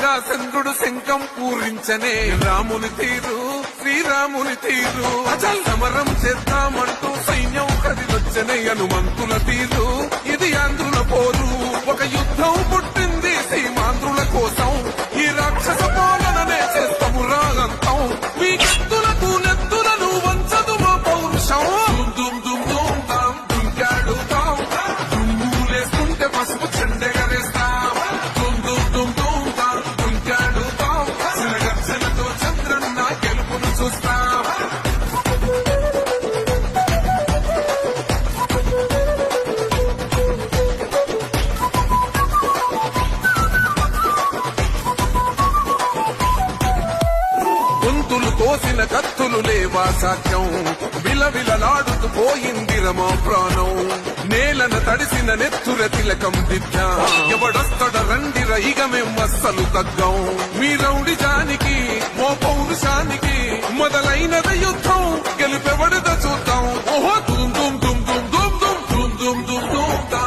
వేగంగా చంద్రుడు శంఖం పూరించనే రాముని తీరు శ్రీరాముని తీరు అచల్ సమరం చేద్దామంటూ సైన్యం కదిలొచ్చనే హనుమంతుల తీరు ఇది ఆంధ్రుల పోరు ఒక యుద్ధం పుట్టింది సీమాంధ్రుల కోసం ఈ రాక్షస పాలననే చేస్తాము రాగంతం మీ కత్తులకు నెత్తులను వంచదు మా పౌరుషం దుమ్ దుమ్ దుమ్ తాం దుంకాడుతాం దుమ్ములేసుకుంటే పసుపు చెండెగరేస్తాం దుమ్ దుమ్ దుమ్ దుమ్ తాం దుంకాడుతాం శిరగర్జనతో చంద్రన్న గెలుపును చూస్తాం గొంతులు కోసిన కత్తులు లేవా సాక్ష్యం విలవిలలాడుతూ పోయింది రమా ప్రాణం నేలన తడిసిన నెత్తుర తిలకం దిద్దా ఎవడొస్తడ రండి రైగ మేమస్సలు తగ్గం మీ రౌడి జానికి మో పౌరుషానికి మొదలైనద యుద్ధం గెలుపెవడద చూద్దాం ఓహో దుమ్ దుమ్ దుమ్ దుమ్ దుమ్ దుమ్ దుమ్ దుమ్ దుమ్ దుమ్